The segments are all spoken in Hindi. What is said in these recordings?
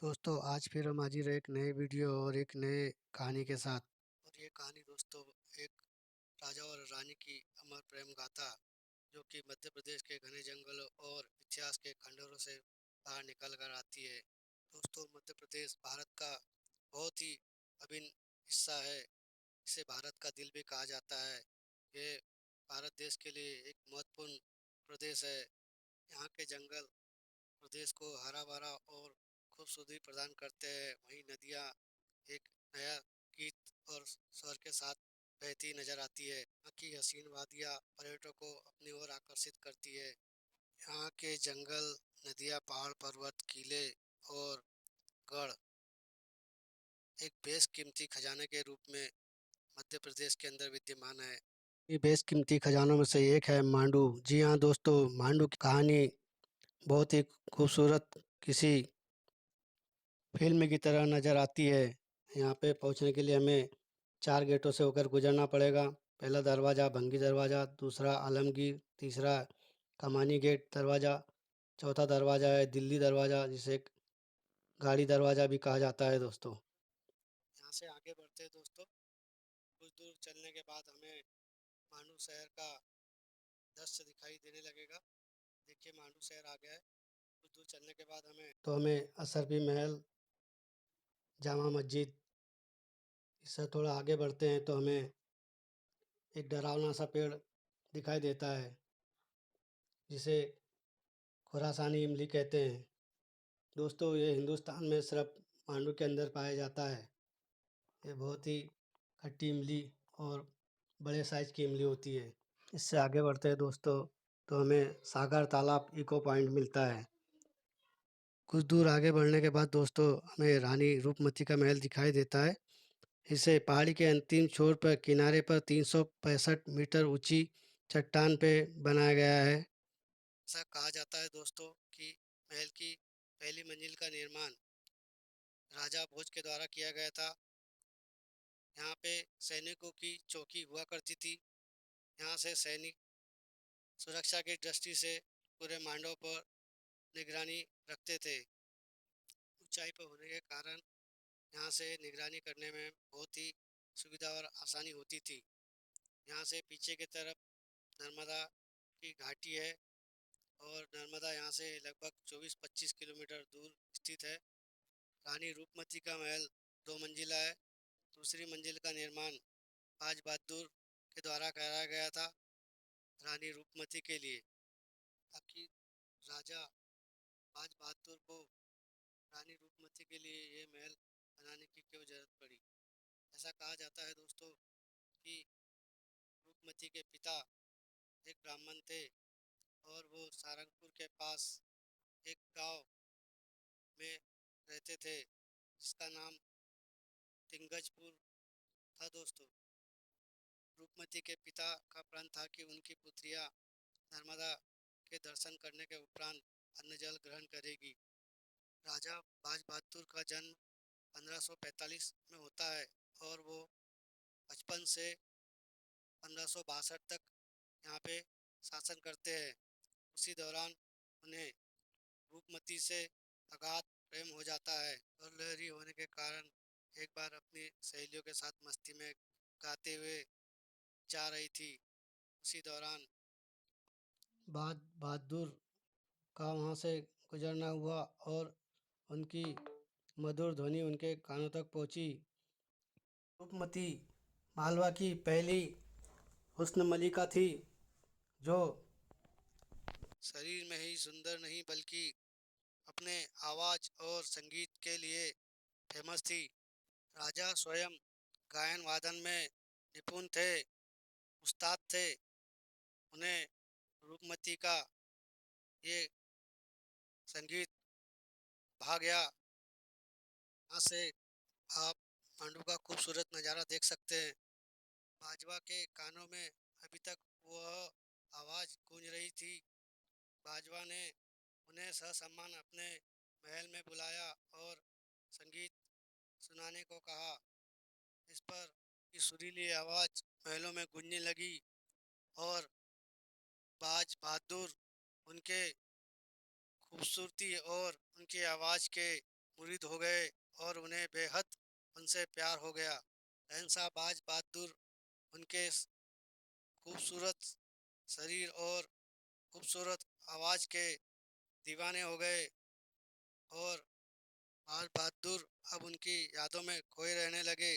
दोस्तों आज फिर हम हाजिर हैं एक नए वीडियो और एक नए कहानी के साथ। और ये कहानी दोस्तों एक राजा और रानी की अमर प्रेम गाथा जो कि मध्य प्रदेश के घने जंगलों और इतिहास के खंडहरों से बाहर निकल कर आती है। दोस्तों मध्य प्रदेश भारत का बहुत ही अभिन्न हिस्सा है। इसे भारत का दिल भी कहा जाता है। ये भारत देश के लिए एक महत्वपूर्ण प्रदेश है। यहाँ के जंगल प्रदेश को हरा भरा और खूबसूरती प्रदान करते हैं। वहीं नदियाँ एक नया गीत और स्वर के साथ बहती नजर आती है। यहाँ की हसीन वादियाँ पर्यटकों को अपनी ओर आकर्षित करती है। यहाँ के जंगल, नदियाँ, पहाड़, पर्वत, किले और गढ़ एक बेशकीमती खजाने के रूप में मध्य प्रदेश के अंदर विद्यमान है। ये बेशकीमती खजानों में से एक है मांडू। जी हाँ दोस्तों, मांडू की कहानी बहुत ही खूबसूरत किसी फिल्म की तरह नज़र आती है। यहाँ पे पहुँचने के लिए हमें 4 गेटों से होकर गुजरना पड़ेगा। पहला दरवाज़ा भंगी दरवाज़ा, दूसरा आलमगीर, तीसरा कमानी गेट दरवाज़ा, चौथा दरवाज़ा है दिल्ली दरवाज़ा जिसे गाड़ी दरवाज़ा भी कहा जाता है दोस्तों। यहाँ से आगे बढ़ते हैं दोस्तों। कुछ दूर चलने के बाद हमें मांडू शहर का दृश्य दिखाई देने लगेगा। देखिए मांडू शहर आ गया है। कुछ दूर चलने के बाद हमें असरफी महल, जामा मस्जिद, इससे थोड़ा आगे बढ़ते हैं तो हमें एक डरावना सा पेड़ दिखाई देता है जिसे खुरासानी इमली कहते हैं। दोस्तों ये हिंदुस्तान में सिर्फ मांडू के अंदर पाया जाता है। ये बहुत ही खट्टी इमली और बड़े साइज की इमली होती है। इससे आगे बढ़ते हैं दोस्तों तो हमें सागर तालाब इको पॉइंट मिलता है। कुछ दूर आगे बढ़ने के बाद दोस्तों हमें रानी रूपमती का महल दिखाई देता है। इसे पहाड़ी के अंतिम छोर पर किनारे पर 365 मीटर ऊंची चट्टान पे बनाया गया है। ऐसा कहा जाता है दोस्तों कि महल की पहली मंजिल का निर्माण राजा भोज के द्वारा किया गया था। यहाँ पे सैनिकों की चौकी हुआ करती थी। यहाँ से सैनिक सुरक्षा की दृष्टि से पूरे मांडव पर निगरानी रखते थे। ऊंचाई पर होने के कारण यहाँ से निगरानी करने में बहुत ही सुविधा और आसानी होती थी। यहाँ से पीछे की तरफ नर्मदा की घाटी है और नर्मदा यहाँ से लगभग 24-25 किलोमीटर दूर स्थित है। रानी रूपमती का महल 2 मंजिला है। दूसरी मंजिल का निर्माण बाज बहादुर के द्वारा कराया गया था रानी रूपमती के लिए। ताकि राजा बाज बहादुर को रानी रूपमती के लिए ये महल बनाने की क्यों जरूरत पड़ी। ऐसा कहा जाता है दोस्तों कि रूपमती के पिता एक ब्राह्मण थे और वो सारंगपुर के पास एक गांव में रहते थे जिसका नाम तिंगजपुर था दोस्तों। रूपमती के पिता का प्रण था कि उनकी पुत्रियां नर्मदा के दर्शन करने के उपरांत अन्न जल ग्रहण करेगी। राजा बाज बहादुर का जन्म 1545 में होता है और वो 55 से 1562 तक यहाँ पे शासन करते हैं। उसी दौरान उन्हें रूपमती से अगाध प्रेम हो जाता है और लहरी होने के कारण एक बार अपनी सहेलियों के साथ मस्ती में गाते हुए जा रही थी। उसी दौरान बाद बहादुर का वहाँ से गुजरना हुआ और उनकी मधुर ध्वनि उनके कानों तक पहुँची। रूपमती मालवा की पहली हुस्न मलिका थी जो शरीर में ही सुंदर नहीं बल्कि अपने आवाज और संगीत के लिए फेमस थी। राजा स्वयं गायन वादन में निपुण थे, उस्ताद थे। उन्हें रूपमती का ये संगीत भा गया। यहाँ से आप मांडू का खूबसूरत नज़ारा देख सकते हैं। बाजवा के कानों में अभी तक वह आवाज़ गूंज रही थी। बाजवा ने उन्हें ससम्मान अपने महल में बुलाया और संगीत सुनाने को कहा। इस पर की सुरीली आवाज़ महलों में गूंजने लगी और बाज बहादुर उनके खूबसूरती और उनकी आवाज़ के मुरीद हो गए और उन्हें बेहद उनसे प्यार हो गया। शहंशाह बाज बहादुर उनके खूबसूरत शरीर और खूबसूरत आवाज़ के दीवाने हो गए और बाज बहादुर अब उनकी यादों में खोए रहने लगे।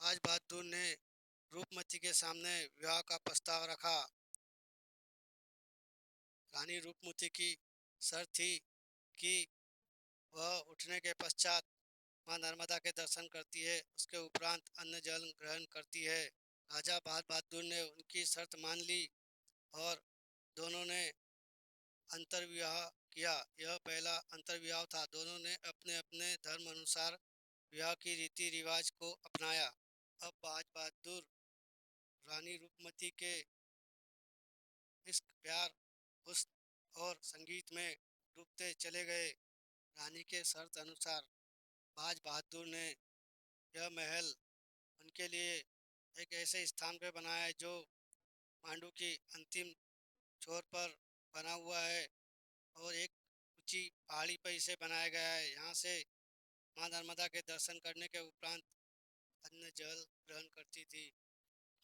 बाज बहादुर ने रूपमती के सामने विवाह का प्रस्ताव रखा। रानी रूपमती की शर्त थी कि वह उठने के पश्चात माँ नर्मदा के दर्शन करती है, उसके उपरांत अन्न जल ग्रहण करती है। राजा बाज बहादुर ने उनकी शर्त मान ली और दोनों ने अंतर्विवाह किया। यह पहला अंतर्विवाह था। दोनों ने अपने अपने धर्म अनुसार विवाह की रीति रिवाज को अपनाया। अब बाज बहादुर रानी रूपमती के इश्क, प्यार, हुस्न और संगीत में डूबते चले गए। रानी के शर्त अनुसार बाज बहादुर ने यह महल उनके लिए एक ऐसे स्थान पर बनाया है जो मांडू की अंतिम छोर पर बना हुआ है और एक ऊंची पहाड़ी पर इसे बनाया गया है। यहाँ से माँ नर्मदा के दर्शन करने के उपरांत अन्न जल ग्रहण करती थी।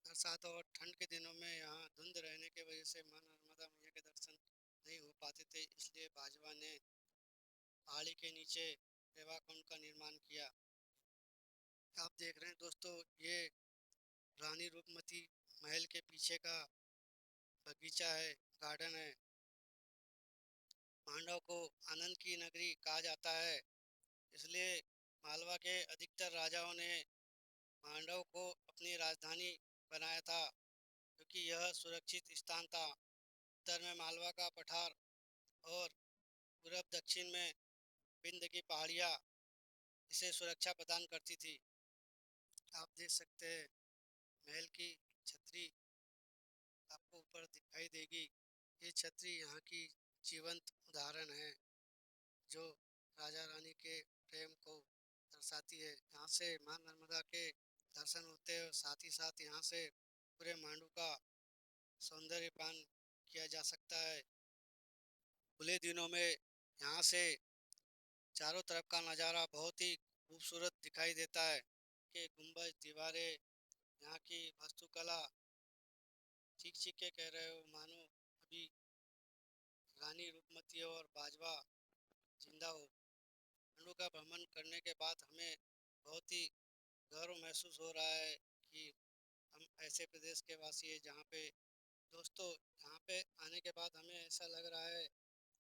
बरसात और ठंड के दिनों में यहाँ धुंध रहने की वजह से माँ नर्मदा मैया के दर्शन नहीं हो पाते थे, इसलिए बाजवा ने पहाड़ी के नीचे रेवा कुंड का निर्माण किया। आप देख रहे हैं दोस्तों, ये रानी रूपमती महल के पीछे का बगीचा है, गार्डन है। पांडव को आनंद की नगरी कहा जाता है, इसलिए मालवा के अधिकतर राजाओं ने पांडव को अपनी राजधानी बनाया था, क्योंकि यह सुरक्षित स्थान था। उत्तर में मालवा का पठार और पूर्व दक्षिण में विंध्य की पहाड़ियाँ इसे सुरक्षा प्रदान करती थी। आप देख सकते हैं महल की छतरी आपको ऊपर दिखाई देगी। ये छतरी यहाँ की जीवंत उदाहरण है जो राजा रानी के प्रेम को दर्शाती है। यहाँ से माँ नर्मदा के दर्शन होते हैं और साथ ही साथ यहाँ से पूरे मांडू का सौंदर्य पान किया जा सकता है। खुले दिनों में यहाँ से चारों तरफ का नज़ारा बहुत ही खूबसूरत दिखाई देता है कि गुंबज, दीवारें, यहाँ की वास्तुकला चीख चीख के कह रहे हो मानो अभी रानी रूपमती और बाजवा जिंदा हो। पांडु का भ्रमण करने के बाद हमें बहुत ही गर्व महसूस हो रहा है कि हम ऐसे प्रदेश के वासी हैं जहाँ पे दोस्तों, यहाँ पे आने के बाद हमें ऐसा लग रहा है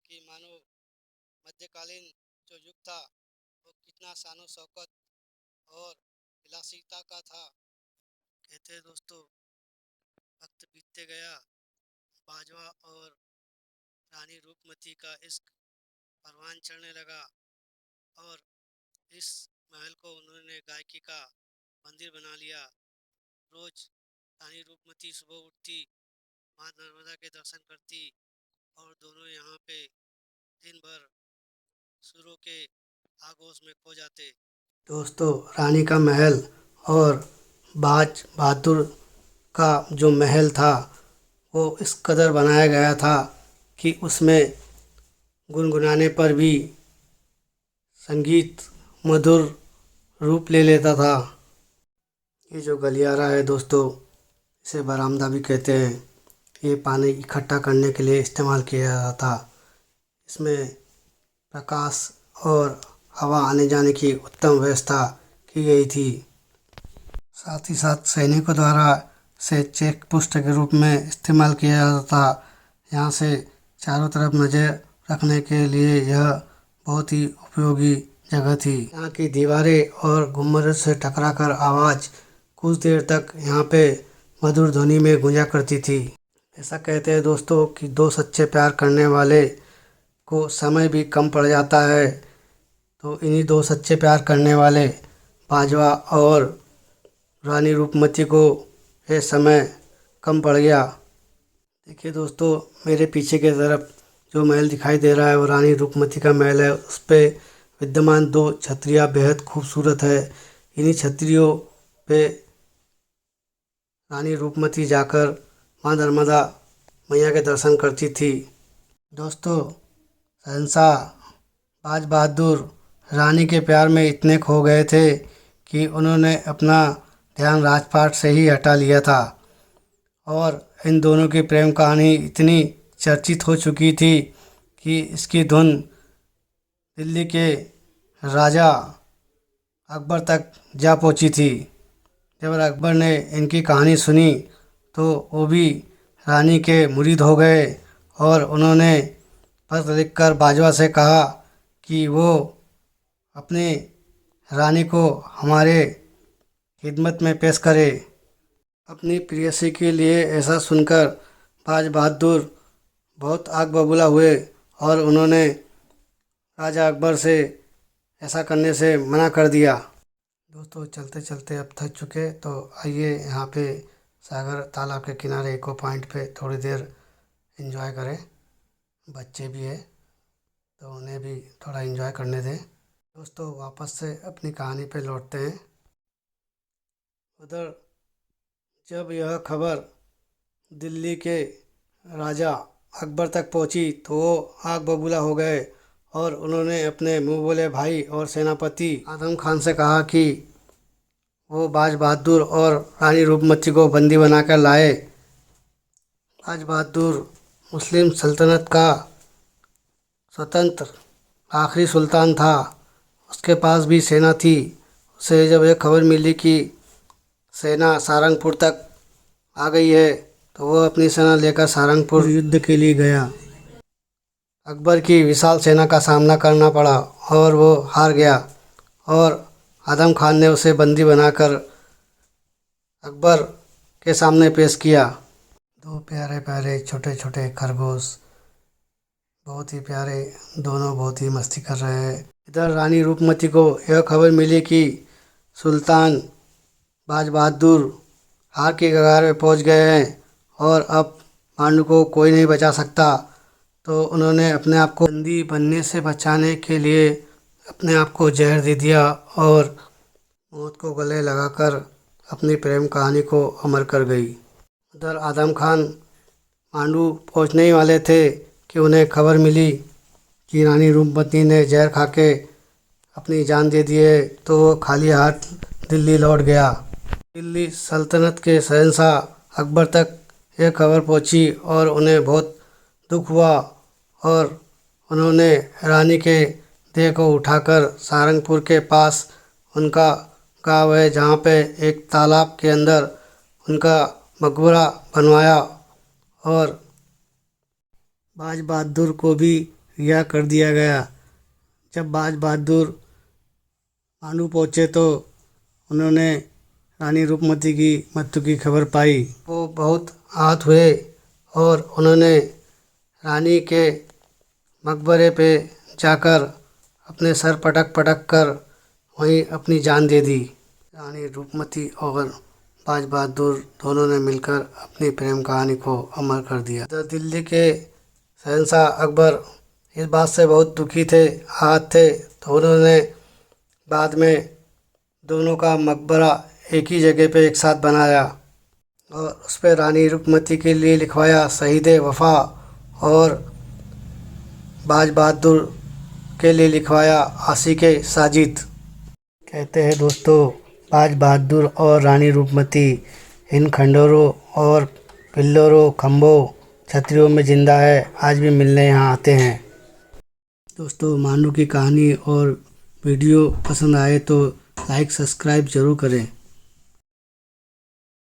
कि मानो मध्यकालीन जो युग था वो कितना शानो शौकत और विलासिता का था। कहते हैं दोस्तों, वक्त बीतते गया, बाजवा और रानी रूपमती का इश्क परवान चढ़ने लगा और इस महल को उन्होंने गायकी का मंदिर बना लिया। रोज रानी रूपमती सुबह उठती, माँ नर्मदा के दर्शन करती और दोनों यहाँ पे दिन भर सुरों के आगोश में खो जाते। दोस्तों, रानी का महल और बाज बहादुर का जो महल था वो इस कदर बनाया गया था कि उसमें गुनगुनाने पर भी संगीत मधुर रूप ले लेता था। ये जो गलियारा है दोस्तों, इसे बरामदा भी कहते हैं। ये पानी इकट्ठा करने के लिए इस्तेमाल किया जाता था। इसमें प्रकाश और हवा आने जाने की उत्तम व्यवस्था की गई थी। साथ ही साथ सैनिकों द्वारा से चेक पोस्ट के रूप में इस्तेमाल किया जाता था। यहाँ से चारों तरफ नज़र रखने के लिए यह बहुत ही उपयोगी जगह थी। यहाँ की दीवारें और गुम्बद से टकराकर आवाज़ कुछ देर तक यहाँ पे मधुर ध्वनि में गूंजा करती थी। ऐसा कहते हैं दोस्तों कि दो सच्चे प्यार करने वाले को समय भी कम पड़ जाता है, तो इन्हीं दो सच्चे प्यार करने वाले बाजवा और रानी रूपमती को ये समय कम पड़ गया। देखिए दोस्तों, मेरे पीछे की तरफ जो महल दिखाई दे रहा है वो रानी रूपमती का महल है। उस पे विद्यमान दो छतरियाँ बेहद खूबसूरत है। इन्हीं छतरियों पे रानी रूपमती जाकर माँ नर्मदा मैया के दर्शन करती थी। दोस्तों, शहंशाह बाज बहादुर रानी के प्यार में इतने खो गए थे कि उन्होंने अपना ध्यान राजपाट से ही हटा लिया था। और इन दोनों की प्रेम कहानी इतनी चर्चित हो चुकी थी कि इसकी धुन दिल्ली के राजा अकबर तक जा पहुंची थी। जब अकबर ने इनकी कहानी सुनी तो वो भी रानी के मुरीद हो गए और उन्होंने पत्र लिखकर बाजवा से कहा कि वो अपने रानी को हमारे खिदमत में पेश करे। अपनी प्रेयसी के लिए ऐसा सुनकर बाज बहादुर बहुत आग बबूला हुए और उन्होंने राजा अकबर से ऐसा करने से मना कर दिया। दोस्तों चलते चलते अब थक चुके तो आइए यहाँ पे सागर तालाब के किनारे इको पॉइंट पे थोड़ी देर एंजॉय करें। बच्चे भी है तो उन्हें भी थोड़ा एंजॉय करने दें। दोस्तों वापस से अपनी कहानी पे लौटते हैं। उधर जब यह खबर दिल्ली के राजा अकबर तक पहुंची तो वो आग बबूला हो गए और उन्होंने अपने मुँह बोले भाई और सेनापति आदम खान से कहा कि वो बाज बहादुर और रानी रूपमती को बंदी बनाकर लाए। बाज बहादुर मुस्लिम सल्तनत का स्वतंत्र आखिरी सुल्तान था। उसके पास भी सेना थी। उसे जब यह खबर मिली कि सेना सारंगपुर तक आ गई है तो वह अपनी सेना लेकर सारंगपुर युद्ध के लिए गया। अकबर की विशाल सेना का सामना करना पड़ा और वो हार गया और आदम खान ने उसे बंदी बनाकर अकबर के सामने पेश किया। दो प्यारे प्यारे छोटे छोटे खरगोश बहुत ही प्यारे, दोनों बहुत ही मस्ती कर रहे हैं। इधर रानी रूपमती को यह खबर मिली कि सुल्तान बाज बहादुर हार के कगार पे पहुंच गए हैं और अब पांडु को कोई नहीं बचा सकता। तो उन्होंने अपने आप को बंदी बनने से बचाने के लिए अपने आप को जहर दे दिया और मौत को गले लगाकर अपनी प्रेम कहानी को अमर कर गई। उधर आदम खान पांडु पहुंचने ही वाले थे कि उन्हें खबर मिली कि रानी रूपमती ने जहर खा के अपनी जान दे दी है तो वो खाली हाथ दिल्ली लौट गया। दिल्ली सल्तनत के शहंशाह अकबर तक यह खबर पहुंची और उन्हें बहुत दुख हुआ और उन्होंने रानी के देह को उठाकर सारंगपुर के पास उनका गांव है जहाँ पे एक तालाब के अंदर उनका मकबरा बनवाया और बाज बहादुर को भी रिहा कर दिया गया। जब बाज बहादुर पांडु पहुँचे तो उन्होंने रानी रूपमती की मृत्यु की खबर पाई। वो बहुत आहत हुए और उन्होंने रानी के मकबरे पे जाकर अपने सर पटक पटक कर वहीं अपनी जान दे दी। रानी रूपमती और बाज बहादुर दोनों ने मिलकर अपनी प्रेम कहानी को अमर कर दिया। तो दिल्ली के शहंशाह अकबर इस बात से बहुत दुखी थे, आहत थे, तो उन्होंने बाद में दोनों का मकबरा एक ही जगह पे एक साथ बनाया और उस पर रानी रूपमती के लिए लिखवाया शहीद वफा और बाज बहादुर के लिए लिखवाया आशिक साजिद। कहते हैं दोस्तों बाज बहादुर और रानी रूपमती इन खंडरों और पिल्लरों खम्भों छतरियों में ज़िंदा है, आज भी मिलने यहाँ आते हैं। दोस्तों मांडू की कहानी और वीडियो पसंद आए तो लाइक सब्सक्राइब ज़रूर करें।